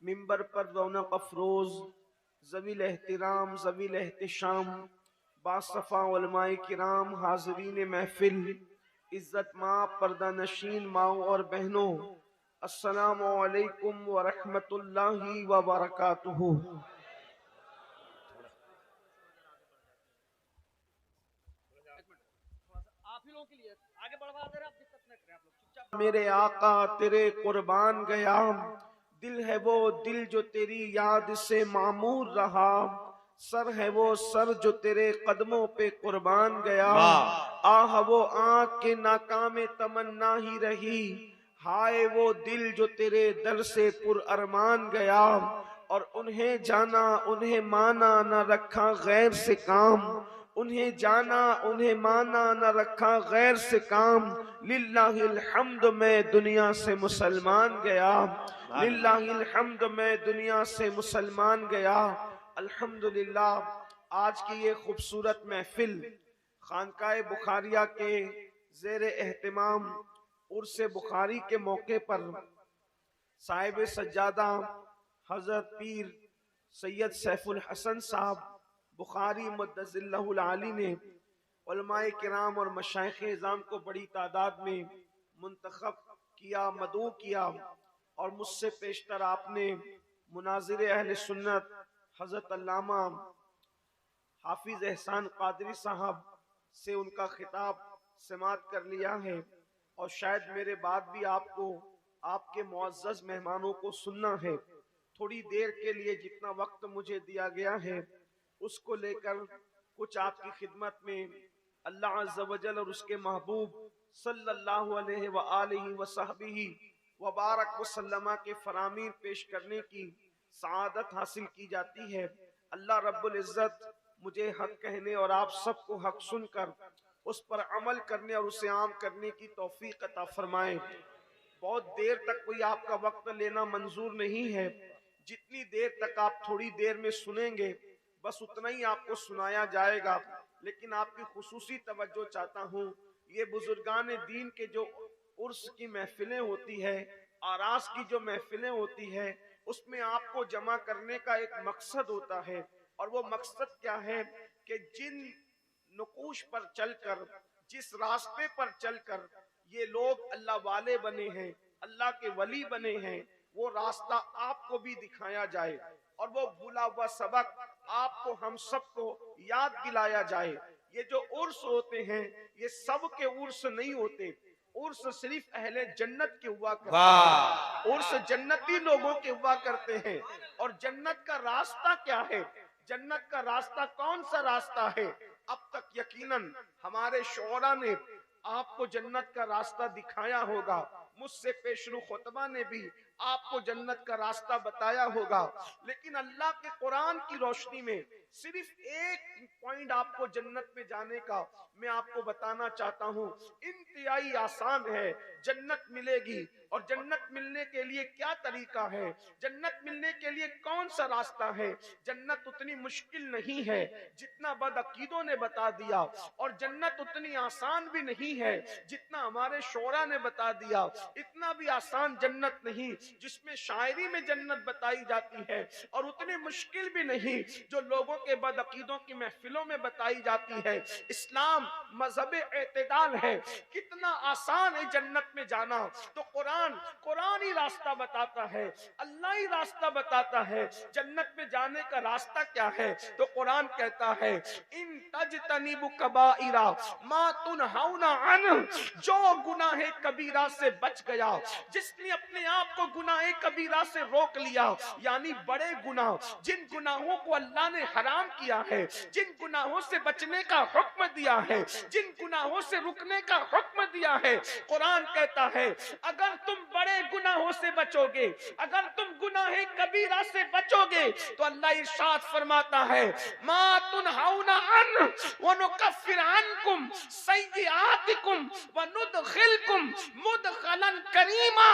منبر پر رونق افروز ذویل احترام ذویل احتشام باصفا علماء کرام حاضرین محفل عزت ماں پردہ نشین ماؤں اور بہنوں السلام علیکم ورحمۃ اللہ وبرکاتہ۔ میرے آقا تیرے قربان گیا، دل ہے وہ دل جو تیری یاد سے معمور رہا، سر ہے وہ سر جو تیرے قدموں پہ قربان گیا، آہ وہ آنکھ کے ناکام تمنا ہی رہی، ہائے وہ دل جو تیرے در سے پر ارمان گیا، اور انہیں جانا انہیں مانا نہ رکھا غیر سے کام، انہیں جانا انہیں مانا نہ رکھا غیر سے کام، للہ الحمد میں دنیا سے مسلمان گیا، للہ الحمد میں دنیا سے مسلمان گیا۔ الحمدللہ آج کی یہ خوبصورت محفل خانقاہ بخاریہ کے زیر اہتمام عرس بخاری کے موقع پر صاحب سجادہ حضرت پیر سید سیف الحسن صاحب بخاری مدظ اللہ العالی نے علماء کرام اور مشائخ اعظام کو بڑی تعداد میں منتخب کیا، مدعو کیا، اور مجھ سے پیشتر آپ نے مناظر اہل سنت حضرت علامہ حافظ احسان قادری صاحب سے ان کا خطاب سماعت کر لیا ہے، اور شاید میرے بعد بھی آپ کو آپ کے معزز مہمانوں کو سننا ہے۔ تھوڑی دیر کے لیے جتنا وقت مجھے دیا گیا ہے اس کو لے کر کچھ آپ کی خدمت میں اللہ عز و جل اور اس کے محبوب صلی اللہ علیہ وآلہ وصحبہ وبارک وسلم کے فرامین پیش کرنے کی سعادت حاصل کی جاتی ہے۔ اللہ رب العزت مجھے حق کہنے اور آپ سب کو حق سن کر اس پر عمل کرنے اور اسے عام کرنے کی توفیق عطا فرمائے۔ بہت دیر تک کوئی آپ کا وقت لینا منظور نہیں ہے، جتنی دیر تک آپ تھوڑی دیر میں سنیں گے بس اتنا ہی آپ کو سنایا جائے گا، لیکن آپ کی خصوصی توجہ چاہتا ہوں۔ یہ بزرگان دین کے جو عرس کی محفلیں ہوتی ہے، آراس کی جو محفلیں ہوتی ہے، اس میں آپ کو جمع کرنے کا ایک مقصد ہوتا ہے، اور وہ مقصد کیا ہے کہ جن نقوش پر چل کر، جس راستے پر چل کر یہ لوگ اللہ والے بنے ہیں، اللہ کے ولی بنے ہیں، وہ راستہ آپ کو بھی دکھایا جائے، اور وہ بھولا ہوا سبق آپ کو ہم سب کو یاد دلایا جائے۔ یہ جو عرس ہوتے ہیں یہ سب کے عرس نہیں ہوتے، عرس صرف اہل جنت کے ہوا کرتے ہیں، عرس جنتی لوگوں کے ہوا کرتے ہیں۔ اور جنت کا راستہ کیا ہے؟ جنت کا راستہ کون سا راستہ ہے؟ اب تک یقیناً ہمارے شعراء نے آپ کو جنت کا راستہ دکھایا ہوگا، مجھ سے پیشرو خطبہ نے بھی آپ کو جنت کا راستہ بتایا ہوگا، لیکن اللہ کے قرآن کی روشنی میں صرف ایک پوائنٹ آپ کو جنت میں جانے کا میں آپ کو بتانا چاہتا ہوں۔ انتہائی آسان ہے، جنت ملے گی، اور جنت ملنے کے لیے کیا طریقہ ہے، جنت ملنے کے لیے کون سا راستہ ہے؟ جنت اتنی مشکل نہیں ہے جتنا بدعقیدوں نے بتا دیا، اور جنت اتنی آسان بھی نہیں ہے جتنا ہمارے شعراء نے بتا دیا، اتنا بھی آسان جنت نہیں جس میں شاعری میں جنت بتائی جاتی ہے، اور اتنی مشکل بھی نہیں جو لوگوں کے بدعقیدوں کی محفلوں میں بتائی جاتی ہے۔ اسلام مذہب اعتدال ہے، کتنا آسان ہے جنت میں جانا، تو قرآن ہی راستہ بتاتا ہے، اللہ ہی راستہ بتاتا ہے۔ جنت میں جانے کا راستہ کیا ہے؟ تو قرآن کہتا ہے ان تجتنبوا کبائر ما تنہون عنہ، جو گناہ کبیرہ سے بچ گیا، جس نے اپنے آپ کو گناہ کبیرہ سے روک لیا، یعنی بڑے گناہ، جن گناہوں کو اللہ نے حرام کیا ہے، جن گناہوں سے بچنے کا حکم دیا ہے، جن گناہوں سے رکنے کا حکم دیا ہے، قرآن کہتا ہے اگر تم بڑے گناہوں سے بچو گے، اگر تم گناہ کبیرہ سے بچو گے، تو اللہ ارشاد فرماتا ہے ما تنہون عنہ ونکفر عنکم سیئاتکم وندخلکم مدخلا کریما،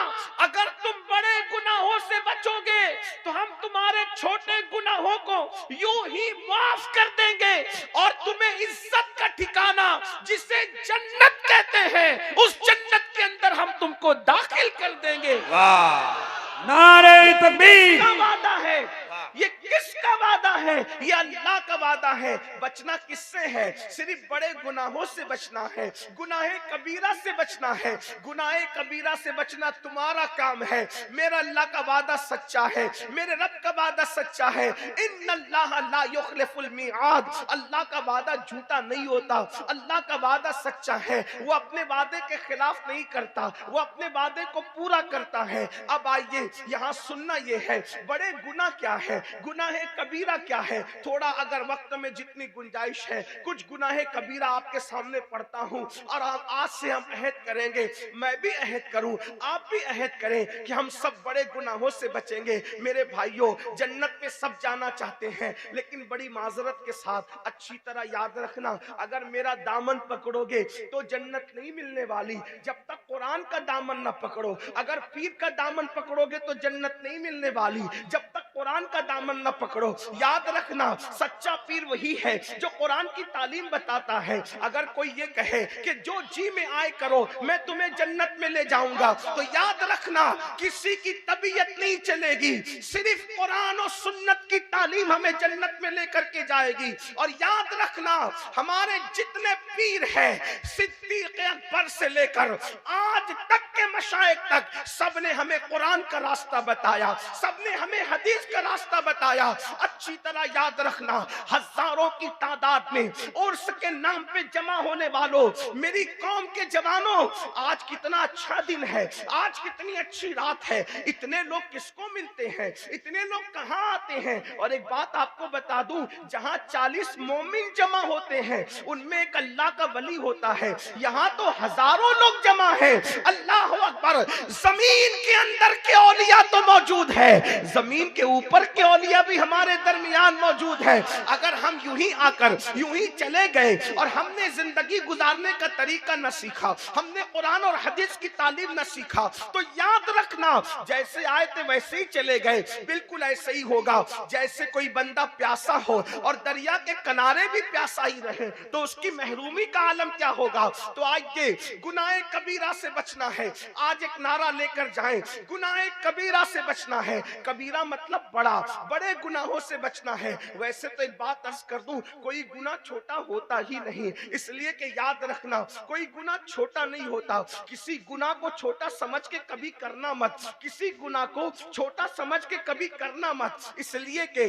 اگر تم بڑے گناہوں سے بچو گے تو ہم تمہارے چھوٹے گناہوں کو یوں ہی معاف کر دیں گے، اور تمہیں عزت کا ٹھکانہ جسے جنت کہتے ہیں اس جنت کے اندر ہم تم کو داخل کر دیں گے۔ نعرہ تکبیر! کا وعدہ ہے؟ یہ کس کا وعدہ ہے؟ یہ اللہ کا وعدہ ہے۔ بچنا کس سے ہے؟ صرف بڑے گناہوں سے بچنا ہے، گناہ کبیرہ سے بچنا ہے۔ گناہ کبیرہ سے بچنا تمہارا کام ہے۔ میرا اللہ کا وعدہ سچا ہے، میرے رب کا وعدہ سچا ہے۔ ان اللہ لا یخلف المیعاد، اللہ کا وعدہ جھوٹا نہیں ہوتا، اللہ کا وعدہ سچا ہے، وہ اپنے وعدے کے خلاف نہیں کرتا، وہ اپنے وعدے کو پورا کرتا ہے۔ اب آئیے یہاں سننا یہ ہے بڑے گناہ کیا ہے، گناہ کبیرہ کیا ہے۔ تھوڑا اگر وقت میں جتنی گنجائش ہے کچھ گناہ کبیرہ آپ کے سامنے پڑھتا ہوں، اور آج سے ہم عہد کریں گے، میں بھی عہد کروں، آپ بھی عہد کریں کہ ہم سب بڑے گناہوں سے بچیں گے۔ میرے بھائیوں، جنت میں سب جانا چاہتے ہیں، لیکن بڑی معذرت کے ساتھ اچھی طرح یاد رکھنا، اگر میرا دامن پکڑو گے تو جنت نہیں ملنے والی جب تک قرآن کا دامن نہ پکڑو۔ اگر پیر کا دامن پکڑو گے تو جنت نہیں ملنے والی جب تک قرآن کا دامن نہ پکڑو۔ یاد رکھنا، سچا پیر وہی ہے جو قرآن کی تعلیم بتاتا ہے۔ اگر کوئی یہ کہے کہ جو جی میں آئے کرو میں تمہیں جنت میں لے جاؤں گا، تو یاد رکھنا کسی کی طبیعت نہیں چلے گی، صرف قرآن و سنت کی تعلیم ہمیں جنت میں لے کر کے جائے گی۔ اور یاد رکھنا، ہمارے جتنے پیر ہیں صدیق اکبر سے لے کر آج تک کے مشائخ تک، سب نے ہمیں قرآن کا راستہ بتایا، سب نے ہمیں حدیث کا راستہ بتایا۔ اچھی طرح یاد رکھنا، ہزاروں کی تعداد میں عرس کے نام پہ جمع ہونے والوں، میری قوم کے جوانوں، آج کتنا اچھا دن ہے، آج کتنی اچھی رات ہے، اتنے لوگ کس کو ملتے ہیں، اتنے لوگ کہاں آتے ہیں؟ اور ایک بات آپ کو بتا دوں، جہاں 40 مومن جمع ہوتے ہیں ان میں ایک اللہ کا ولی ہوتا ہے، یہاں تو ہزاروں لوگ جمع ہیں۔ اللہ اکبر! زمین کے اندر کے اولیاء تو موجود ہے، زمین کے اوپر کے اولیاء بھی ہمارے درمیان موجود ہے۔ اگر ہم یوں ہی آ کر یوں ہی چلے گئے اور ہم نے زندگی گزارنے کا طریقہ نہ سیکھا، ہم نے قرآن اور حدیث کی تعلیم نہ سیکھا، تو یاد رکھنا جیسے آئے تھے ویسے ہی چلے گئے، بالکل ایسے ہی ہوگا جیسے کوئی بندہ پیاسا ہو اور دریا کے کنارے بھی پیاسا ہی رہے تو اس کی محرومی کا عالم کیا ہوگا۔ تو آئیے گناہ کبیرہ سے بچنا ہے، آج ایک نعرہ لے کر جائیں، گناہ کبیرہ سے بچنا ہے۔ کبیرہ مطلب بڑا، بڑے گناہوں سے بچنا ہے۔ ویسے تو ایک بات عرض کر دوں، کوئی گناہ چھوٹا ہوتا ہی نہیں، اس لیے کہ یاد رکھنا کوئی گناہ چھوٹا نہیں ہوتا۔ کسی گناہ کو چھوٹا سمجھ کے کبھی کرنا مت، کسی گناہ کو چھوٹا سمجھ کے کبھی کرنا مت، اس لیے کہ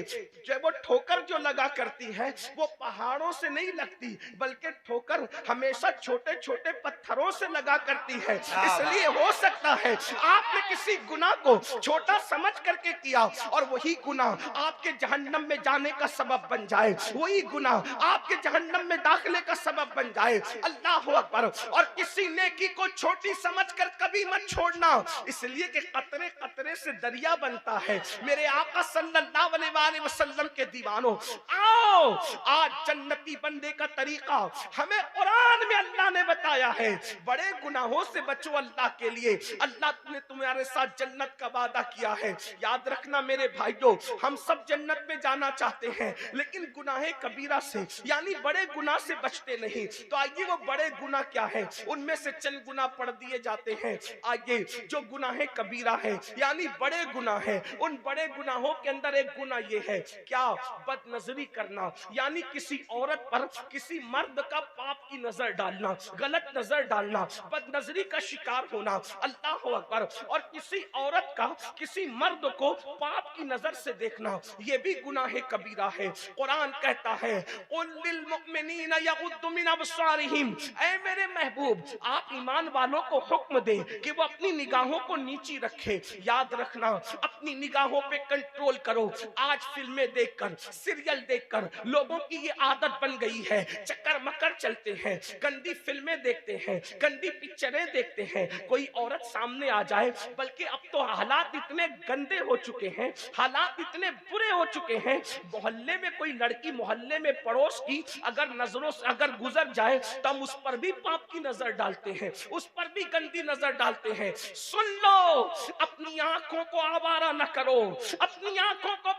جب وہ ٹھوکر جو لگا کرتی ہے وہ پہاڑوں سے نہیں لگتی، بلکہ ٹھوکر ہمیشہ چھوٹے چھوٹے پتھروں سے لگا کرتی ہے۔ اس لیے ہو سکتا ہے آپ نے کسی گناہ کو چھوٹا سمجھ کر کے کیا اور وہی گناہ آپ کے جہنم میں جانے کا سبب بن جائے، وہی گناہ آپ کے جہنم میں داخلے کا سبب بن جائے۔ اللہ اکبر! اور کسی نیکی کو چھوٹی سمجھ کر کبھی مت چھوڑنا، اس لیے کہ قطرے قطرے سے دریا بنتا ہے۔ میرے آقا صلی اللہ علیہ وآلہ وسلم کے دیوانوں، آؤ آج جنتی بندے کا طریقہ ہمیں قرآن میں اللہ نے بتایا ہے۔ بڑے گناہوں سے بچو اللہ کے لیے، اللہ نے تمہارے ساتھ جنت کا وعدہ کیا ہے۔ یاد رکھنا میرے بھائیوں، ہم سب جنت میں جانا چاہتے ہیں لیکن گناہ کبیرہ سے یعنی بڑے گناہ سے بچتے نہیں۔ تو آئیے وہ بڑے گناہ کیا ہے، ان میں سے چند گناہ پڑھ دیے جاتے ہیں۔ آئیے جو گناہ کبیرہ ہے یعنی بڑے گناہ ہے، ان بڑے گناہوں کے اندر ایک گناہ یہ ہے، کیا؟ بد نظری کرنا، یعنی کسی عورت پر کسی مرد کا پاپ کی نظر ڈالنا، غلط نظر ڈالنا، بد نظری کا شکار ہونا۔ اللہ اکبر! اور کسی عورت کا کسی مرد کو پاپ کی نظر سے دیکھنا، یہ بھی گناہ کبیرہ ہے۔ قرآن کہتا ہے قُلْ لِلْمُؤْمِنِينَ يَغُضُّ مِنْ أَبْصَارِهِمْ، اے میرے محبوب آپ ایمان والوں کو حکم دے کہ وہ اپنی نگاہوں کو نیچی رکھے۔ یاد رکھنا اپنی نگاہوں پہ کنٹرول کرو۔ آج فلمیں دیکھ کر، سیریل دیکھ کر لوگوں کی یہ عادت بن گئی ہے، چکر مکر چلتے ہیں، گندی فلمیں دیکھتے ہیں، گندی پکچریں دیکھتے ہیں۔ کوئی عورت سامنے آ جائے، بلکہ اب تو حالات اتنے گندے ہو چکے ہیں، حالات اتنے برے ہو چکے ہیں، محلے میں کوئی لڑکی محلے میں پڑوس کی اگر نظروں سے اگر گزر جائے تو ہم اس پر بھی پاپ کی نظر ڈالتے ہیں، اس پر بھی گندی نظر ڈالتے ہیں۔ سن لو، اپنی آنکھوں کو آوارہ نہ کرو، اپنی آنکھوں کو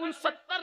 69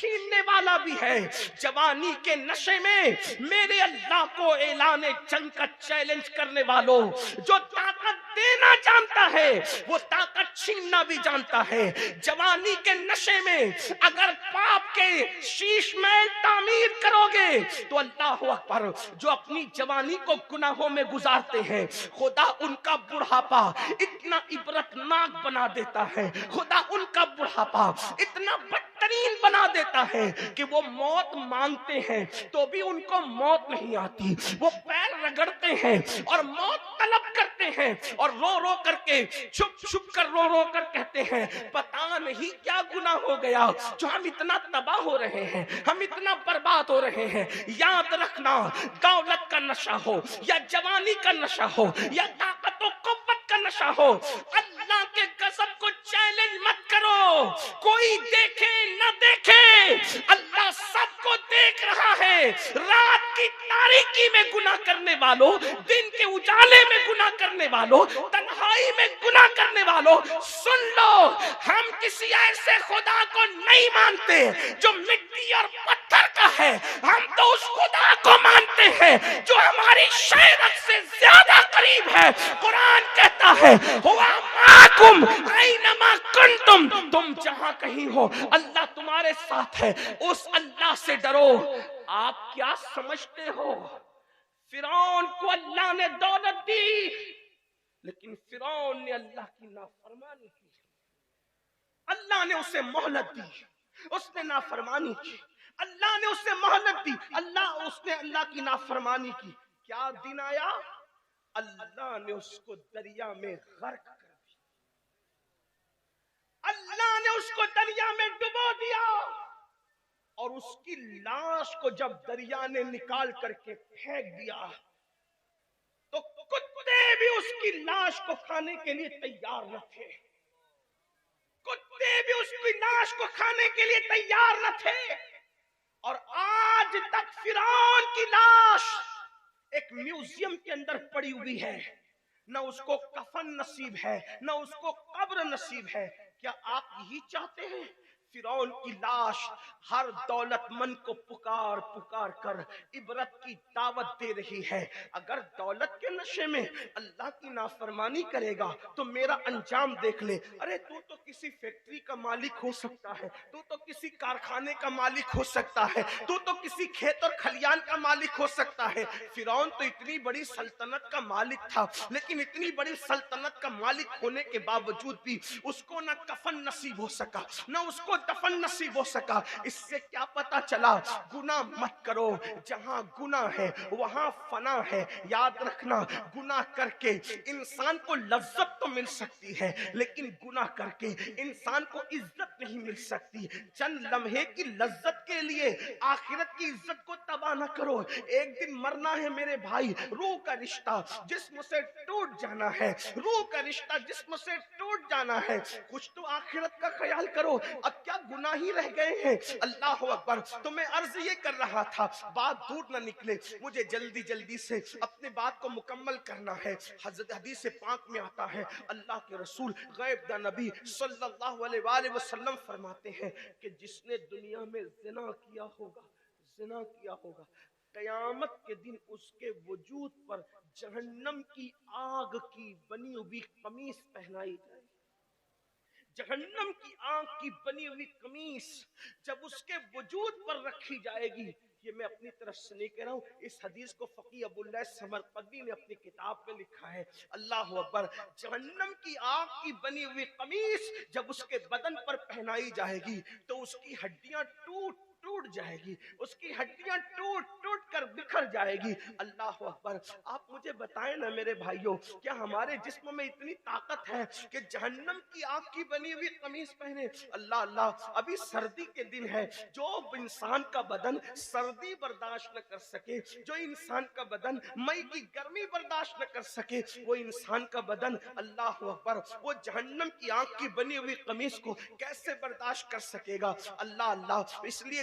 چھیننے والا بھی ہے۔ جوانی کے نشے میں میرے اللہ کو اعلان جنگ کا چیلنج کرنے والوں، جو طاقت دینا جانتا ہے وہ طاقت چھیننا بھی جانتا ہے۔ جوانی کے نشے میں اگر پاپ کے شیش محل تعمیر کرو گے تو اللہ اکبر، جو اپنی جوانی کو گناہوں میں گزارتے ہیں خدا ان کا بڑھاپا اتنا عبرتناک بنا دیتا ہے، خدا ان کا بڑھاپا اتنا بدترین بنا دیتا ہے کہ وہ موت مانگتے ہیں تو بھی ان کو موت نہیں آتی، وہ پیر رگڑتے ہیں اور موت طلب کرتے ہیں اور رو رو کر کے چھپ چھپ کر رو رو کر کہتے ہیں پتہ نہیں کیا گناہ ہو گیا جو ہم اتنا تباہ ہو رہے ہیں، ہم اتنا برباد ہو رہے ہیں۔ یاد رکھنا، دولت کا نشہ ہو یا جوانی کا نشہ ہو یا طاقت و قوت کا نشہ ہو، اللہ کے غضب کو چیلنج مت کرو۔ کوئی دیکھے نہ دیکھے، اللہ سب کو دیکھ رہا ہے۔ رات کی تاریکی میں گناہ کرنے والوں، دن کے اجالے میں گناہ کرنے والوں، تنہائی میں گناہ کرنے والوں، سن لو، ہم کسی ایسے خدا کو نہیں مانتے جو مٹی اور پتھر کا ہے، ہم تو اس خدا کو مانتے ہیں جو ہماری شہرت سے زیادہ قریب ہے۔ قرآن کہتا ہے ہوا معکم اینما کنتم، تم جہاں کہیں ہو اللہ تمہارے ساتھ ہے، اس اللہ سے ڈرو۔ آپ کیا سمجھتے ہو؟ فرعون کو اللہ نے دولت دی لیکن فرعون نے اللہ کی نافرمانی کی، اللہ نے اسے مہلت دی، اس نے نافرمانی کی، اللہ نے اسے مہلت دی، اس نے اللہ کی نافرمانی کی۔ کیا دن آیا؟ اللہ نے اس کو دریا میں غرق کر دیا، اللہ نے اس کو دریا میں ڈبو دیا، اور اس کی لاش کو جب دریا نے نکال کر کے پھینک دیا تو کتے بھی اس کی لاش کو کھانے کے لیے تیار نہ تھے، کتے بھی اس کی لاش کو کھانے کے لیے تیار نہ تھے۔ اور آج تک فرعون کی لاش ایک میوزیم کے اندر پڑی ہوئی ہے، نہ اس کو کفن نصیب ہے، نہ اس کو قبر نصیب ہے۔ کیا آپ یہی چاہتے ہیں؟ فرعون کی لاش ہر دولت مند کو پکار پکار کر عبرت کی دعوت دے رہی ہے۔ اگر دولت کے نشے میں اللہ کی نافرمانی کرے گا تو میرا انجام دیکھ لے۔ ارے تو کسی فیکٹری کا مالک ہو سکتا ہے، تو کسی کارخانے کا مالک ہو سکتا ہے، تو کسی کھیت اور کھلیان کا مالک ہو سکتا ہے۔ فرعون تو اتنی بڑی سلطنت کا مالک تھا، لیکن اتنی بڑی سلطنت کا مالک ہونے کے باوجود بھی اس کو نہ کفن نصیب ہو سکا، نہ اس کو دفن نصیب ہو سکا۔ اس سے کیا پتا چلا؟ گناہ مت کرو، جہاں گناہ ہے وہاں فنا ہے۔ یاد رکھنا، گناہ کر کے انسان کو لذت تو مل سکتی ہے لیکن گناہ کر کے انسان کو عزت نہیں مل سکتی۔ چند لمحے کی لذت کے لیے آخرت کی عزت کو تباہ نہ کرو۔ ایک دن مرنا ہے میرے بھائی، روح کا رشتہ جسم سے ٹوٹ جانا ہے، روح کا رشتہ جسم سے ٹوٹ جانا ہے۔ کچھ تو آخرت کا خیال کرو، اب کیا گناہ ہی رہ گئے ہیں؟ اللہ اکبر۔ تو میں عرض یہ کر رہا تھا، بات دور نہ نکلے، مجھے جلدی جلدی سے اپنے بات کو مکمل کرنا ہے۔ حضرت حدیث پاک میں آتا ہے، اللہ کے رسول غیب دا نبی صلی اللہ علیہ وآلہ وسلم فرماتے ہیں کہ جس نے دنیا میں زنا کیا ہوگا، زنا کیا ہوگا، قیامت کے دن اس کے وجود پر جہنم کی آگ کی بنی ہوئی قمیص پہنائی جائے۔ جہنم کی آگ کی بنی ہوئی قمیص جب اس کے وجود پر رکھی جائے گی، یہ میں اپنی طرف سے نہیں کہہ رہا ہوں، اس حدیث کو فقیہ ابو اللہ سمرقندی نے اپنی کتاب میں لکھا ہے۔ اللہ اکبر۔ جہنم کی آگ کی بنی ہوئی قمیص جب اس کے بدن پر پہنائی جائے گی تو اس کی ہڈیاں ٹوٹ جائے گی، اس کی ہڈیاں ٹوٹ کر بکھر جائے گی۔ اللہ اکبر۔ آپ مجھے بتائیں نا میرے بھائیوں، کیا ہمارے جسم میں اتنی طاقت ہے کہ جہنم کی آگ کی بنی ہوئی قمیص پہنے؟ اللہ اللہ۔ ابھی سردی کے دن ہے، جو انسان کا بدن سردی برداشت نہ کر سکے، جو انسان کا بدن مئی کی گرمی برداشت نہ کر سکے، وہ انسان کا بدن اللہ اکبر وہ جہنم کی آگ کی بنی ہوئی قمیص کو کیسے برداشت کر سکے گا؟ اللہ اللہ۔ اس لیے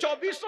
24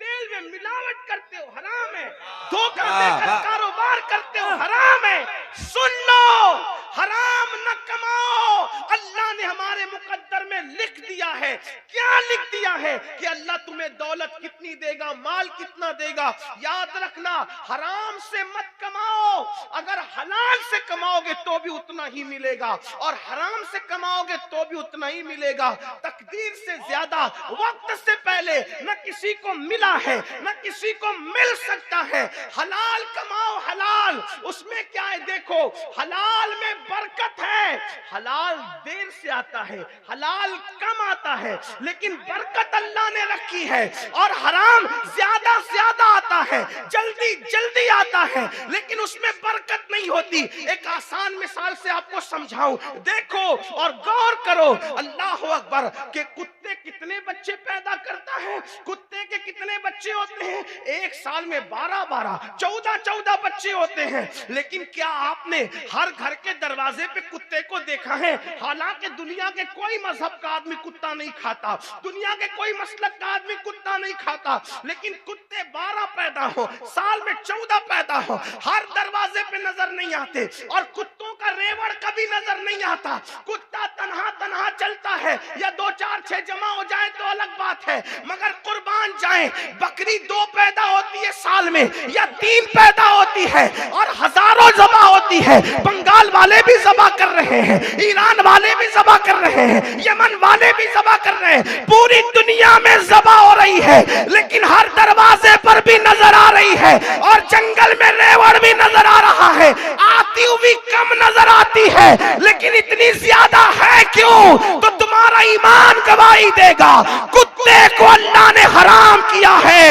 تیل میں ملاوٹ کرتے ہو حرام ہے، دھوکہ دے کر کاروبار کرتے ہو حرام ہے، سن لو حرام نہ کماؤ۔ اللہ نے ہمارے مقدر میں لکھ دیا ہے، کیا لکھ دیا ہے کہ اللہ تمہیں دولت کتنی دے گا، مال کتنا دے گا۔ یاد رکھنا حرام سے مت کماؤ، اگر حلال سے کماؤ گے تو بھی اتنا ہی ملے گا، اور حرام سے کماؤ گے تو بھی اتنا ہی ملے گا۔ تقدیر سے زیادہ وقت سے پہلے نہ کسی کو ملا ہے نہ کسی کو مل سکتا ہے۔ حلال کماؤ، حلال اس میں کیا ہے، دیکھو حلال میں برکت ہے، حلال دیر سے آتا ہے، حلال کم آتا ہے، لیکن برکت اللہ نے رکھی ہے، اور حرام زیادہ زیادہ آتا ہے، جلدی جلدی آتا ہے، لیکن اس میں برکت نہیں ہوتی۔ ایک آسان مثال سے آپ کو سمجھاؤں، دیکھو اور غور کرو، اللہ اکبر، کہ کتے کتنے بچے پیدا کرتا ہے، کتے کے کتنے بچے ہوتے ہیں، ایک سال میں 12 14 بچے ہوتے ہیں، لیکن کیا آپ نے ہر گھر کے دروازے پہ کتے کو دیکھا ہے؟ حالانکہ دنیا کے کوئی مذہب کا آدمی کتا نہیں کھاتا، دنیا کے کوئی مسلک کا آدمی کتا نہیں کھاتا، لیکن کتے 12 پیدا ہو، سال میں 14 پیدا ہو، ہر دروازے پہ نظر نہیں آتے، اور کتوں کا ریوڑ کبھی نظر نہیں آتا۔ کتا تنہا چلتا ہے، یا 2 4 6 جمع ہو جائے تو الگ بات ہے، مگر قربان جائیں، بکری 2 پیدا ہوتی ہے سال میں، یا 3 پیدا ہوتی ہے، اور ہزاروں ذبح ہوتی ہے۔ بنگال والے بھی ذبح کر رہے ہیں، ایران والے بھی ذبح کر رہے ہیں، یمن والے بھی ذبح کر رہے ہیں، پوری دنیا میں ذبح ہو رہی ہے، لیکن ہر دروازے پر بھی نظر آ رہی ہے، اور جنگل میں ریوڑ بھی نظر آ رہا ہے، آتی ہوئی کم نظر آتی ہے، لیکن اتنی زیادہ ہے کیوں؟ تو تمہارا ایمان گواہی دے گا، کتے کو اللہ نے حرام کیا ہے،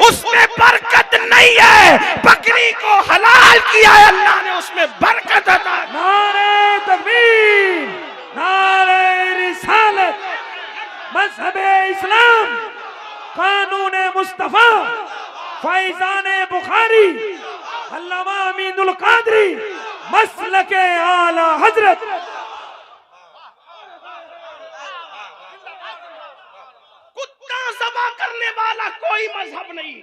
اس میں برکت نہیں ہے، بکری کو حلال کیا ہے، اللہ نے اس میں برکت عطا کی۔ نعرہ تکبیر، نعرہ رسالت، مذہب اسلام، قانون مصطفیٰ، فیضان بخاری، علامہ امین القادری، مسلک اعلی حضرت۔ کتا ذبح کرنے والا کوئی مذہب نہیں،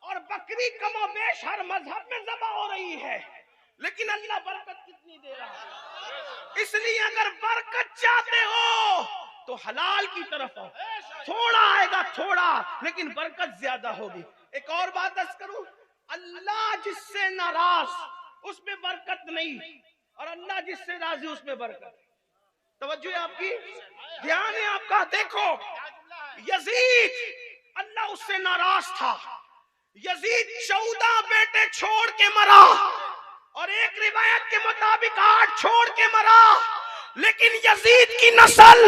اور بکری کم و بیش ہر مذہب میں ذبح ہو رہی ہے، لیکن اللہ برکت کتنی دے رہا ہے۔ اس لیے اگر برکت چاہتے ہو تو حلال کی طرف آؤ، تھوڑا آئے گا تھوڑا، لیکن برکت زیادہ ہوگی۔ ایک اور بات عرض کروں، اللہ جس سے ناراض اس میں برکت نہیں، اور اللہ جس سے راضی اس میں برکت۔ توجہ ہے آپ کی، دھیان ہے آپ کا۔ دیکھو یزید، اللہ اس سے ناراض تھا، یزید 14 بیٹے چھوڑ کے مرا، اور ایک روایت کے مطابق 8 چھوڑ کے مرا، لیکن یزید کی نسل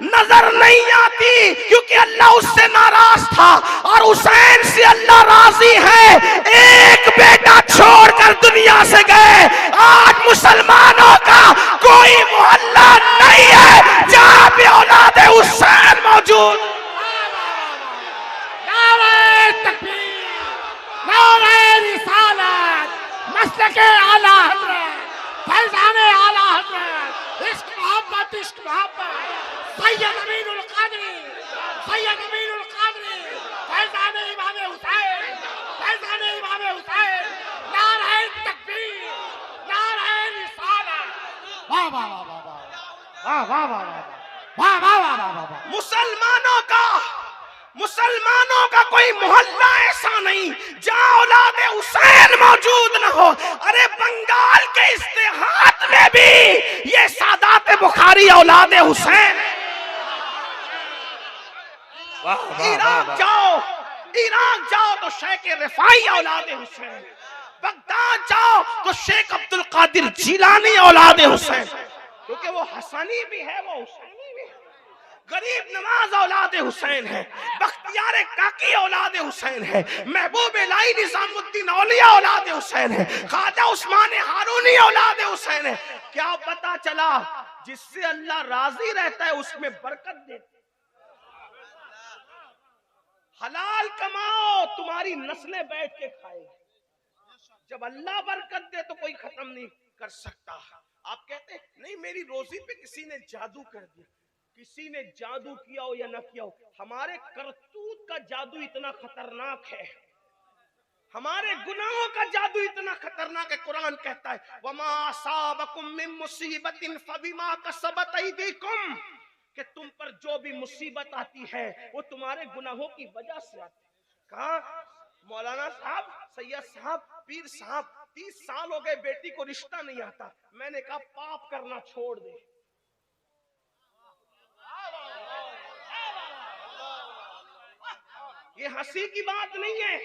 نظر نہیں آتی، کیونکہ اللہ اس سے ناراض تھا، اور حسین سے اللہ راضی ہے۔ ایک بیٹا چھوڑ کر دنیا سے گئے، آج مسلمانوں کا کوئی محلہ نہیں ہے جہاں پہ اولاد حسین موجود۔ نعرہ تکبیر، نعرہ رسالت، مسلک اعلی حضرت، فیضان اعلی حضرت، عشق محبت، عشق محبت، سید امین القادری، سید امین القادری، فیضان امام حسین، فیضان امام حسین، نعرہ تکبیر، نعرہ رسالت۔ واہ واہ واہ واہ واہ واہ واہ واہ واہ واہ واہ واہ واہ۔ مسلمانوں کا کوئی محلہ ایسا نہیں جہاں اولاد حسین موجود نہ ہو۔ ارے بنگال کے استحاط میں بھی یہ سادات بخاری اولاد حسین ہے۔ عراق جاؤ تو شیخ رفاعی اولاد حسین، بغداد جاؤ تو شیخ عبد القادر جیلانی اولاد حسین، کیونکہ وہ حسنی بھی ہے، وہ حسینی بھی ہے۔ غریب نواز اولاد حسین ہے، بختیار کاکی اولاد حسین ہے، محبوب الہی نظام الدین اولیاء اولاد حسین ہے، خواجہ عثمان ہارونی اولاد حسین ہے۔ کیا پتا چلا؟ جس سے اللہ راضی رہتا ہے اس میں برکت دیتا ہے۔ حلال کماؤ، تمہاری نسلیں بیٹھ کے کھائے گی۔ جب اللہ برکت دے تو کوئی ختم نہیں کر سکتا۔ آپ کہتے ہیں نہیں میری روزی پہ کسی نے جادو کر دیا، کسی نے جادو کیا ہو یا نہ کیا ہو، ہمارے کرتوت کرتوت کا جادو اتنا خطرناک ہے, ہمارے گناہوں کا جادو اتنا خطرناک ہے. قرآن کہتا ہے وَمَا أَصَابَكُم مِّن مُّصِيبَةٍ فَبِمَا كَسَبَتْ أَيْدِيكُمْ, کہ تم پر جو بھی مصیبت آتی ہے وہ تمہارے گناہوں کی وجہ سے آتی ہے. کہا مولانا صاحب, سید صاحب, پیر صاحب 30 سال ہو گئے بیٹی کو رشتہ نہیں آتا. میں نے کہا پاپ کرنا چھوڑ دے. یہ ہنسی کی بات نہیں ہے,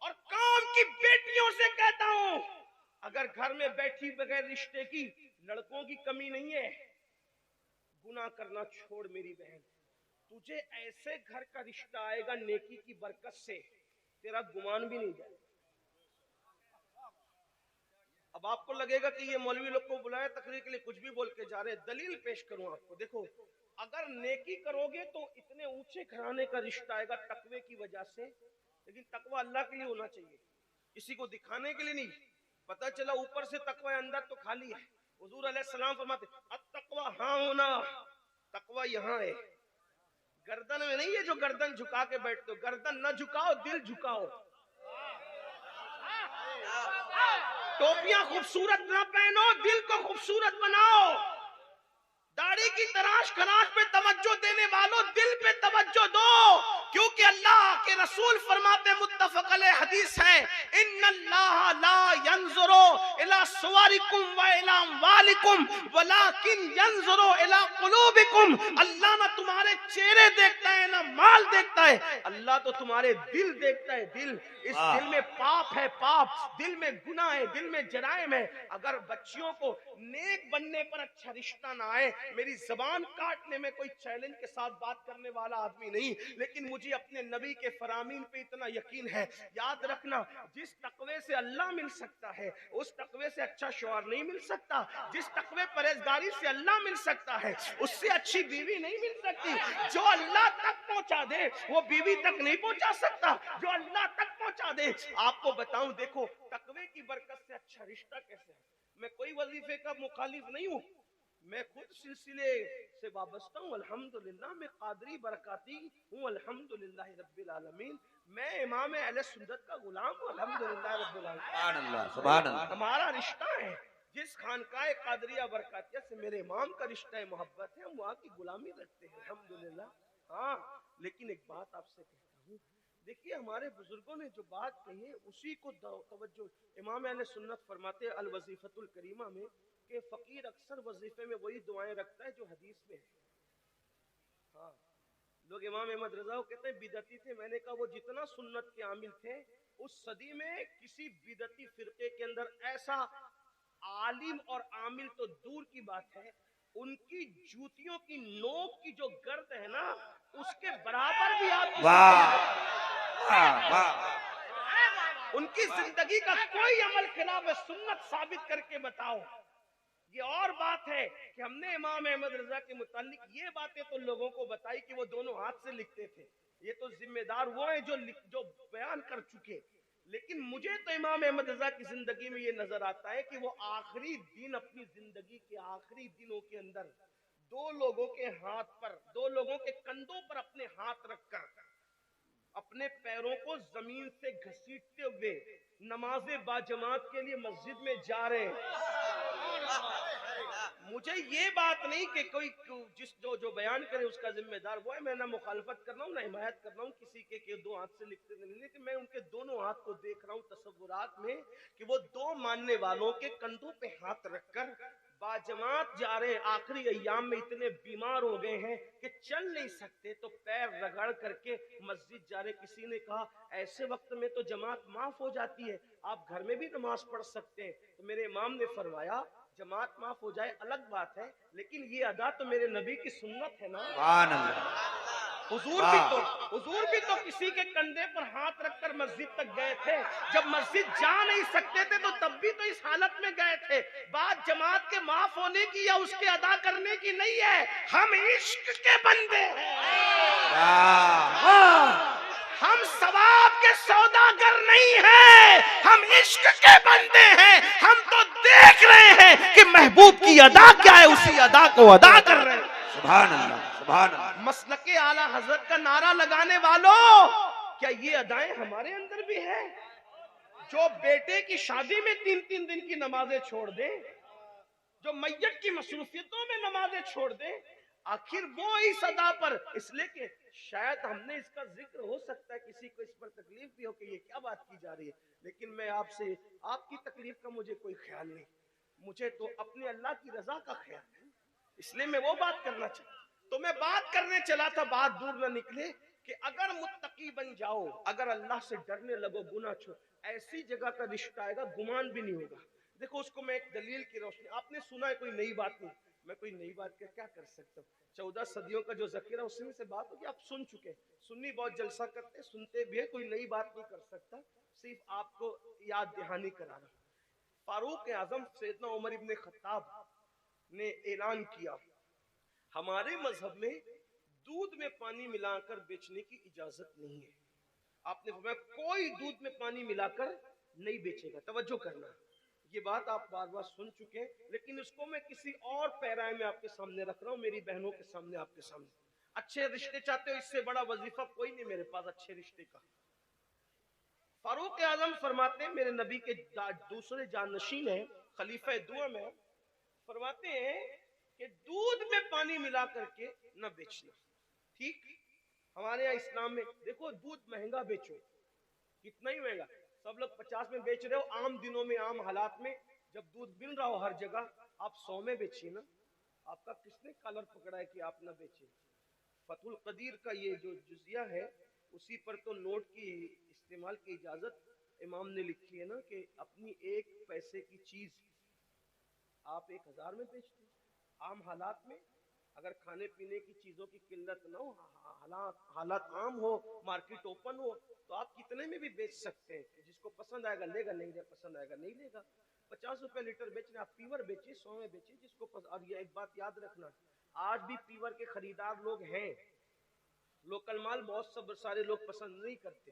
اور کام کی بیٹیوں سے کہتا ہوں, اگر گھر میں بیٹھی بغیر رشتے کی لڑکوں کی کمی نہیں ہے, گناہ کرنا چھوڑ میری بہن. تجھے ایسے گھر کا رشتہ آئے گا نیکی کی برکت سے, تیرا گمان بھی نہیں جائے. اب آپ کو لگے گا کہ یہ مولوی لوگ کو بلایا تقریر کے لیے کچھ بھی بول کے جا رہے. دلیل پیش کروں آپ کو. دیکھو, اگر نیکی کرو گے تو اتنے اونچے گھرانے کا رشتہ آئے گا تقوی کی وجہ سے, لیکن تقوی اللہ کے لیے ہونا چاہیے, کسی کو دکھانے کے لیے نہیں. پتہ چلا اوپر سے تقوی اندر تو خالی ہے. حضور علیہ السلام فرماتے التقوی ہاں ہونا, تقوی یہاں ہے, گردن میں نہیں ہے جو گردن جھکا کے بیٹھتے ہو. گردن نہ جھکاؤ, دل جھکاؤ. ٹوپیاں خوبصورت نہ پہنو, دل کو خوبصورت بناؤ. داڑھی کی تراش خراش پہ توجہ دینے والوں دل پہ توجہ دو, کیونکہ اللہ کے رسول فرماتے متفق علیہ حدیث ہے ان اللہ لا ينظر الى صورکم والى اموالکم ولکن ينظر الى قلوبکم. اللہ نہ تمہارے چہرے دیکھتا ہے نہ مال دیکھتا ہے, اللہ تو تمہارے دل دیکھتا ہے. دل, اس دل میں پاپ ہے, پاپ دل میں گناہ ہے, دل میں جرائم ہے. اگر بچیوں کو نیک بننے پر اچھا رشتہ نہ آئے, میری زبان کاٹنے میں کوئی چیلنج کے ساتھ بات کرنے والا آدمی نہیں, لیکن مجھے اپنے نبی کے فرامین پہ اتنا یقین ہے. یاد رکھنا, جس تقوی سے اللہ مل سکتا ہے اس تقوی سے اچھا شوہر نہیں مل سکتا. جس تقوی پرہیزگاری سے اللہ مل سکتا ہے اس سے اچھی بیوی نہیں مل سکتی. جو اللہ تک پہنچا دے وہ بیوی تک نہیں پہنچا سکتا جو اللہ تک پہنچا دے. آپ کو بتاؤں, دیکھو تقوی کی برکت سے اچھا رشتہ کیسے ہے. میں کوئی وظیفے کا مخالف نہیں ہوں, میں خود سلسلے سے وابستہ ہوں الحمدللہ. میں قادری برکاتی ہوں الحمدللہ رب العالمین. میں امام اہل سنت کا غلام ہوں الحمدللہ رب العالمین. سبحان اللہ, سبحان اللہ. ہمارا رشتہ ہے جس خانقاہ قادریہ برکاتیہ سے میرے امام کا رشتہ ہے, محبت ہے, ہم وہاں کی غلامی رکھتے ہیں الحمدللہ. ہاں, لیکن ایک بات آپ سے کہتا ہوں, دیکھیے ہمارے بزرگوں نے جو بات کہی ہے اسی کو توجہ. امام اہل سنت فرماتے الوظیفۃ الکریمہ میں کہ فقیر اکثر وظیفے میں وہی دعائیں رکھتا ہے جو حدیث میں ہے. ہاں, لوگ امام احمد رضا کو کہتے ہیں بدعتی تھے. میں نے کہا وہ جتنا سنت کے عامل تھے اس صدی میں کسی بدعتی فرقے کے اندر ایسا عالم اور عامل تو دور کی بات ہے, ان کی جوتیوں کی نوک کی جو گرد ہے نا اس کے برابر بھی آپ ان کی زندگی کا کوئی عمل خلاف سنت ثابت کر کے بتاؤ. یہ اور بات ہے کہ ہم نے امام احمد رضا کے متعلق یہ باتیں تو لوگوں کو بتائی کہ وہ دونوں ہاتھ سے لکھتے تھے. یہ تو ذمہ دار وہ ہیں جو بیان کر چکے, لیکن مجھے تو امام احمد رضا کی زندگی میں یہ نظر آتا ہے کہ وہ آخری دن, اپنی زندگی کے آخری دنوں کے اندر دو لوگوں کے ہاتھ پر, دو لوگوں کے کندھوں پر اپنے ہاتھ رکھ کر اپنے پیروں کو زمین سے گھسیٹتے ہوئے نماز باجماعت کے لیے مسجد میں جا رہے ہیں. مجھے یہ بات نہیں کہ کوئی جو بیان کرے اس کا ذمہ دار وہ ہے. میں نہ مخالفت کر رہا ہوں نہ حمایت کر رہا ہوں کسی کے کہ دو ہاتھ سے لکھتے نہیں, لیکن میں ان کے دونوں ہاتھ کو دیکھ رہا ہوں تصورات میں کہ وہ دو ماننے والوں کے کندھوں پہ ہاتھ رکھ کر باجماعت جا رہے ہیں. آخری ایام میں اتنے بیمار ہو گئے ہیں کہ چل نہیں سکتے تو پیر رگڑ کر کے مسجد جا رہے. کسی نے کہا ایسے وقت میں تو جماعت معاف ہو جاتی ہے, آپ گھر میں بھی نماز پڑھ سکتے ہیں. تو میرے امام نے فرمایا جماعت معاف ہو جائے الگ بات ہے, لیکن یہ ادا تو میرے نبی کی سنت ہے نا. سبحان اللہ. حضور بھی تو کسی کے کندھے پر ہاتھ رکھ کر مسجد تک گئے تھے. جب مسجد جا نہیں سکتے تھے تو تب بھی تو اس حالت میں گئے تھے. بات جماعت کے معاف ہونے کی یا اس کے ادا کرنے کی نہیں ہے, ہم عشق کے بندے ہیں. ہم ثواب کے سوداگر نہیں ہیں, ہم عشق کے بندے ہیں. ہم تو دیکھ رہے ہیں کہ محبوب کی ادا کیا ہے, اسی ادا کو ادا کر رہے ہیں. سبحان اللہ. سبحان اللہ مسلک اعلی حضرت کا نعرہ لگانے والوں، کیا یہ ادائیں ہمارے اندر بھی ہے؟ جو بیٹے کی شادی میں 3 دن کی نمازیں چھوڑ دیں، جو میت کی مصروفیتوں میں نمازیں چھوڑ دیں، آخر وہ اس ادا پر، اس لیے کہ شاید ہم نے اس کا ذکر ہو سکتا ہے کسی کو اس پر تکلیف بھی ہو کہ یہ کیا بات کی جا رہی ہے، لیکن میں آپ سے آپ کی تکلیف کا مجھے کوئی خیال نہیں، مجھے تو اپنے اللہ کی رضا کا خیال ہے، اس لیے میں وہ بات کرنا چاہتا ہوں۔ تو میں بات کرنے چلا تھا، بات دور نہ نکلے کہ اگر متقی بن جاؤ، اگر اللہ سے ڈرنے لگو، گناہ چھوڑ، ایسی جگہ کا رشتہ آئے گا گمان بھی نہیں ہوگا۔ دیکھو اس کو میں ایک دلیل کی روشنی، آپ نے سنا ہے کوئی نئی بات نہیں، میں کوئی نئی بات کیا کر سکتا ہوں؟ 14 صدیوں کا جو ذخیرہ اسی میں سے بات ہوگی، آپ سن چکے، سنی بہت جلسہ کرتے، سنتے بھی ہے، کوئی نئی بات نہیں کر سکتا، صرف آپ کو یاد دہانی کرا رہا۔ فاروق اعظم سیدنا عمر ابن خطاب نے اعلان کیا، ہمارے مذہب میں دودھ میں پانی ملا کر بیچنے کی اجازت نہیں ہے۔ آپ نے فرمایا کوئی دودھ میں پانی ملا کر نہیں بیچے گا۔ توجہ کرنا، یہ بات آپ بار بار سن چکے ہیں، لیکن اس کو میں کسی اور پیرائے میں آپ کے سامنے رکھ رہا ہوں، میری بہنوں کے سامنے، آپ کے سامنے۔ اچھے رشتے چاہتے ہو، اس سے بڑا وظیفہ کوئی نہیں میرے پاس اچھے رشتے کا۔ فاروق اعظم فرماتے ہیں، میرے نبی کے دوسرے جانشین ہیں، خلیفہ دوم ہیں، فرماتے ہیں کہ دودھ میں پانی ملا کر کے نہ بیچنا۔ ٹھیک، ہمارے یہاں اسلام میں دیکھو دودھ مہنگا بیچو، کتنا ہی مہنگا، سب لوگ 50 میں بیچ رہے ہو، عام دنوں میں عام حالات میں جب دودھ مل رہا ہو ہر جگہ، آپ 100 میں بیچیے نا، آپ کا کس نے کالر پکڑا ہے کہ آپ نہ بیچیں؟ فتح القدیر کا یہ جو جزیہ ہے، اسی پر تو نوٹ کی استعمال کی اجازت امام نے لکھی ہے نا، کہ اپنی 1 پیسے کی چیز آپ 1000 میں بیچتے ہیں۔ عام حالات میں اگر کھانے پینے کی چیزوں کی قلت نہ ہو، حالات عام ہو، مارکیٹ اوپن ہو، تو آپ کتنے میں بھی بیچ سکتے ہیں، جس کو پسند آئے گا لے گا، نہیں پسند آئے گا نہیں لے گا۔ 50 روپے لیٹر بیچنے، آپ پیور بیچیے، 100 میں بیچیے، جس کو پسند۔ اور یہ ایک بات یاد رکھنا، آج بھی پیور کے خریدار لوگ ہیں، لوکل مال بہت سارے لوگ پسند نہیں کرتے۔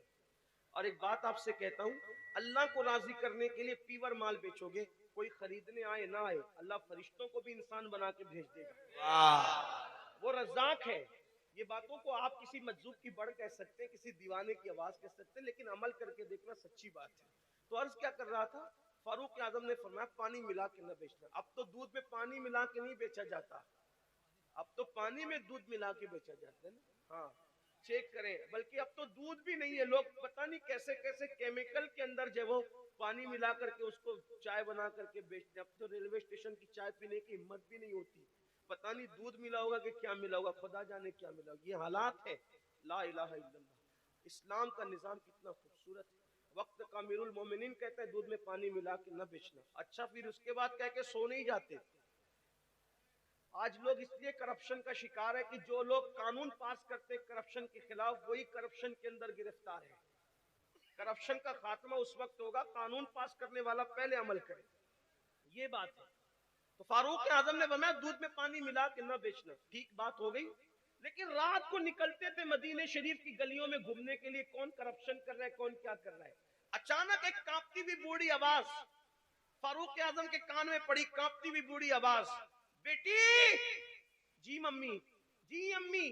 اور ایک بات آپ سے کہتا ہوں، اللہ کو راضی کرنے کے لیے پیور مال بیچو گے، کوئی خریدنے آئے نہ آئے، اللہ فرشتوں کو بھی انسان بنا کے بھیج دے گا، وہ رزاق ہے۔ یہ باتوں کو آپ کسی مجذوب کی بڑھ کہہ سکتے ہیں، کسی دیوانے کی آواز کہہ سکتے ہیں، لیکن عمل کر کے دیکھنا سچی بات ہے۔ تو عرض کیا کر رہا تھا، فاروق اعظم نے فرمایا پانی ملا کے نہ بیچنا۔ اب تو دودھ میں پانی ملا کے نہیں بیچا جاتا، اب تو پانی میں دودھ ملا کے بیچا جاتا ہے نا، ہاں چیک کریں، بلکہ اب تو دودھ بھی نہیں ہے، لوگ پتہ نہیں کیسے کیسے کیمیکل کے اندر جو وہ پانی ملا کر کے اس کو چائے بنا کر کے بیچتے ہیں۔ اب تو ریلوے اسٹیشن کی چائے پینے کی ہمت بھی نہیں ہوتی، پتہ نہیں دودھ ملا ہوگا کہ کیا ملا ہوگا، خدا جانے کیا ملا ہوگا۔ یہ حالات ہے۔ لا الہ الا اللہ، اسلام کا نظام کتنا خوبصورت ہے۔ وقت کا امیر المومنین کہتا ہے دودھ میں پانی ملا کے نہ بیچنا، اچھا پھر اس کے بعد کہہ کے سو نہیں جاتے۔ آج لوگ اس لیے کرپشن کا شکار ہے کہ جو لوگ قانون پاس کرتے کرپشن کے خلاف، وہی کرپشن کے اندر گرفتار ہے۔ کرپشن کا خاتمہ اس وقت ہوگا قانون پاس کرنے والا پہلے عمل کرے، یہ بات ہے۔ تو فاروق اعظم نے فرمایا دودھ میں پانی ملا کے نہ بیچنا، ٹھیک بات ہو گئی۔ لیکن رات کو نکلتے تھے مدینے شریف کی گلیوں میں گھومنے کے لیے، کون کرپشن کر رہا ہے، کون کیا کر رہا ہے۔ اچانک ایک کانپتی ہوئی بوڑھی آواز فاروق اعظم کے کان میں پڑی، کانپتی ہوئی بوڑھی آواز، بیٹی، جی ممی، جی امی،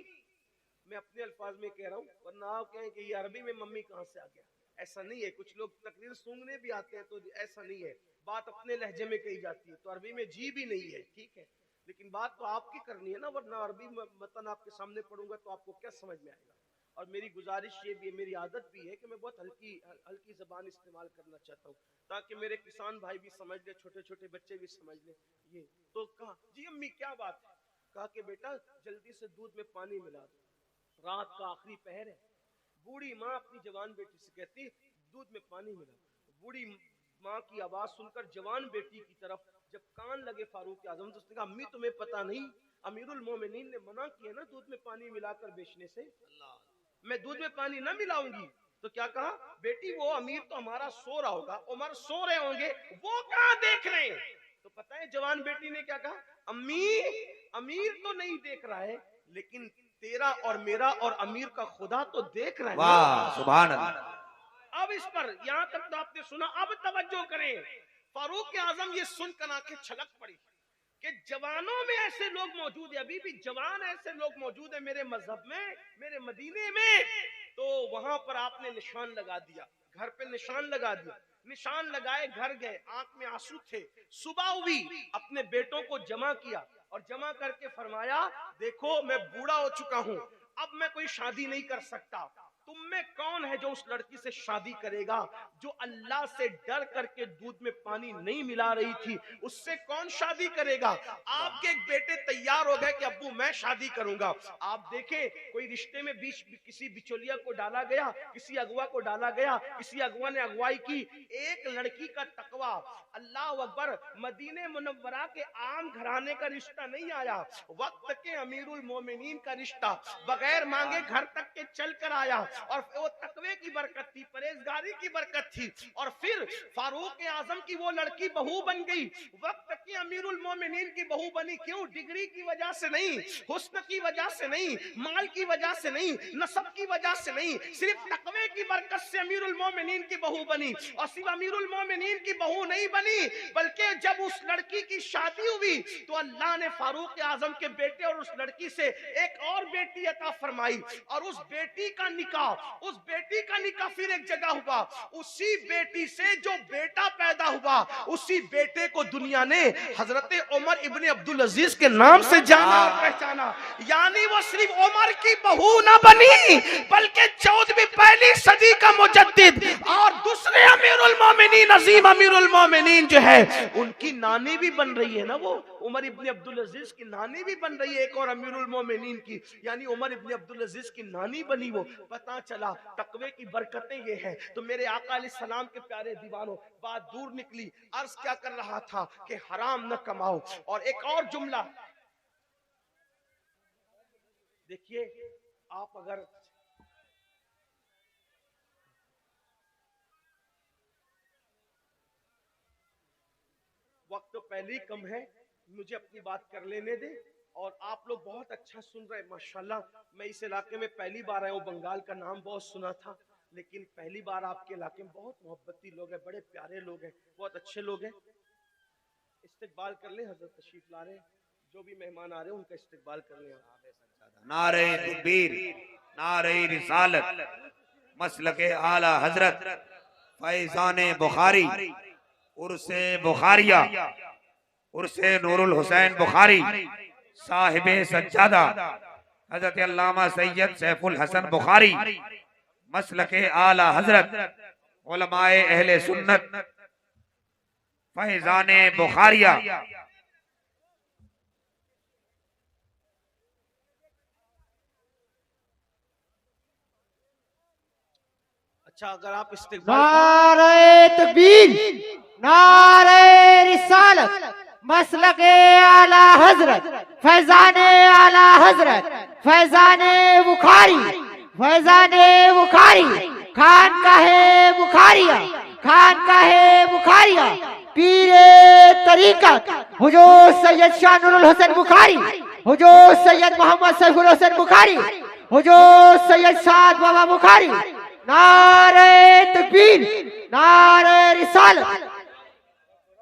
میں اپنے الفاظ میں کہہ رہا ہوں، ورنہ آپ کہیں کہ یہ عربی میں ممی کہاں سے آ گیا۔ ایسا نہیں ہے، کچھ لوگ تقریر سننے بھی آتے ہیں تو ایسا نہیں ہے، بات اپنے لہجے میں کہی جاتی ہے، تو عربی میں جی بھی نہیں ہے، ٹھیک ہے، لیکن بات تو آپ کی کرنی ہے نا، ورنہ عربی متن آپ کے سامنے پڑھوں گا تو آپ کو کیا سمجھ میں آئے گا۔ اور میری گزارش یہ بھی ہے، میری عادت بھی ہے کہ میں بہت ہلکی زبان استعمال کرنا چاہتا ہوں، تاکہ میرے کسان بھائی بھی سمجھ لیں، چھوٹے چھوٹے بچے بھی سمجھ لیں۔ یہ تو کہا جی امی کیا بات ہے، کہا کہ بیٹا جلدی سے دودھ میں پانی ملا دو، رات کا آخری پہر ہے۔ بوڑھی ماں اپنی جوان بیٹی سے کہتی دودھ میں پانی ملا۔ بوڑھی ماں کی آواز سن کر جوان بیٹی کی طرف جب کان لگے فاروق اعظم تو اس نے کہا امی تمہیں پتہ نہیں امیر المومنین نے منع کیا نا دودھ میں پانی ملا کر بیچنے سے، میں دودھ میں پانی نہ ملاؤں گی۔ تو کیا کہا، بیٹی وہ امیر تو ہمارا سو رہا ہوگا، عمر سو رہے ہوں گے، وہ کہاں دیکھ رہے ہیں۔ تو پتہ ہے جوان بیٹی نے کیا کہا، امی امیر تو نہیں دیکھ رہا ہے، لیکن تیرا اور میرا اور امیر کا خدا تو دیکھ رہا ہے۔ واہ سبحان اللہ۔ اب اس پر یہاں تک تو آپ نے سنا، اب توجہ کریں۔ فاروق اعظم یہ سن کر آنکھیں چھلک پڑی کہ جوانوں میں ایسے لوگ موجود ہیں، ابھی بھی جوان ایسے لوگ موجود ہیں میرے مذہب میں، میرے مدینے میں، تو وہاں پر آپ نے نشان لگا دیا، گھر پہ نشان لگا دیا، نشان لگائے گھر گئے، آنکھ میں آنسو تھے، صبح ہوئی اپنے بیٹوں کو جمع کیا اور جمع کر کے فرمایا دیکھو میں بوڑھا ہو چکا ہوں، اب میں کوئی شادی نہیں کر سکتا، تم میں کون ہے جو اس لڑکی سے شادی کرے گا جو اللہ سے ڈر کر کے دودھ میں پانی نہیں ملا رہی تھی، اس سے کون شادی کرے گا؟ آپ کے ایک بیٹے تیار ہو گئے کہ ابو میں شادی کروں گا۔ آپ دیکھیں کوئی رشتے میں کسی بچولیا کو ڈالا گیا، کسی اغوا کو ڈالا گیا، کسی اغوا نے اغوائی کی، ایک لڑکی کا تقوی، اللہ اکبر، مدینہ منورہ کے عام گھرانے کا رشتہ نہیں آیا، وقت کے امیر المومنین کا رشتہ بغیر مانگے گھر تک کے چل کر آیا، اور وہ تقوی کی برکت تھی، پرہیزگاری کی برکت تھی، اور پھر فاروق اعظم کی وہ لڑکی بہو بن گئی، وقت کی امیر المومنین کی بہو بنی، کیوں؟ ڈگری کی وجہ سے نہیں، حسن کی وجہ سے نہیں، مال کی وجہ سے نہیں، نسب کی وجہ سے نہیں، صرف تقوی کی برکت سے امیر المومنین کی بہو بنی، اور صرف امیر المومنین کی بہو نہیں بنی بلکہ جب اس لڑکی کی شادی ہوئی تو اللہ نے فاروق اعظم کے بیٹے اور اس لڑکی سے ایک اور بیٹی عطا فرمائی، اور اس بیٹی کا نکاح پھر ایک جگہ ہوا، اسی بیٹی سے جو بیٹا پیدا ہوا اسی بیٹے کو دنیا نے حضرت عمر ابن عبدالعزیز کے نام سے جانا اور پہچانا، یعنی وہ صرف عمر کی بہو نہ بنی بلکہ 14ویں پہلی صدی کا مجدد اور دوسرے امیر المومنین، عظیم امیر المومنین جو ہے ان کی نانی بھی بن رہی ہے نا، وہ عمر ابن عبدالعزیز کی نانی بھی بن رہی ہے، ایک اور امیر المومنین کی، یعنی عمر ابن عبدالعزیز کی نانی بنی وہ۔ پتہ چلا تقوی کی برکتیں یہ ہیں۔ تو میرے آقا علیہ السلام کے پیارے دیوانوں، بات دور نکلی، عرض کیا کر رہا تھا کہ حرام نہ کماؤ، اور ایک اور جملہ دیکھیے، آپ اگر وقت تو پہلے ہی کم ہے، مجھے اپنی بات کر لینے دیں، اور آپ لوگ بہت اچھا سن رہے ہیں ماشاءاللہ۔ میں اس علاقے میں پہلی بار آیا ہوں، بنگال کا نام بہت سنا تھا، لیکن پہلی بار آپ کے علاقے میں بہت محبتی لوگ ہیں، بڑے پیارے لوگ ہیں، بہت اچھے لوگ ہیں۔ استقبال کر لیں، حضرت تشریف لا رہے ہیں، جو بھی مہمان آ رہے ہیں ان کا استقبال کر لیں۔ نعرہ تکبیر، نعرہ رسالت، مسلک اعلی حضرت فیضان بخاری، عرس بخاریہ، عرس نور الحسین بخاری، صاحب سجادہ حضرت علامہ سید سیف الحسن بخاری، مسلک اعلی حضرت علماء اہل سنت فیضان بخاریہ۔ اچھا، اگر آپ استقبال نعرہ تکبیر، نعرہ رسالت، مسلک اعلی حضرت فیضان اعلی حضرت فیضان بخاری، فیضان بخاری، خانقاہ بخاریہ، خانقاہ بخاریہ، پیر طریقت حضور سید شاہ نور الحسن بخاری، حضور سید محمد سیف الحسن بخاری، حضور سید سعد بابا بخاری۔ نعرہ تکبیر، نعرہ رسالت۔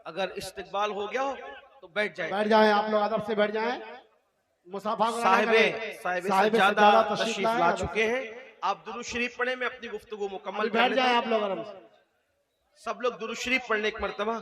اگر استقبال ہو گیا ہو تو بیٹھ جائیں۔ بیٹھ جائیں، آپ لوگ ادب سے بیٹھ جائیں، مصافحہ صاحب سجادہ تشریف لا لائیں۔ چکے ہیں، آپ درود شریف پڑھیں، میں اپنی گفتگو مکمل بیٹھ کر جائیں لیتا آپ لوگ ہوں۔ آرام سے۔ سب لوگ درود شریف پڑھنے ایک مرتبہ۔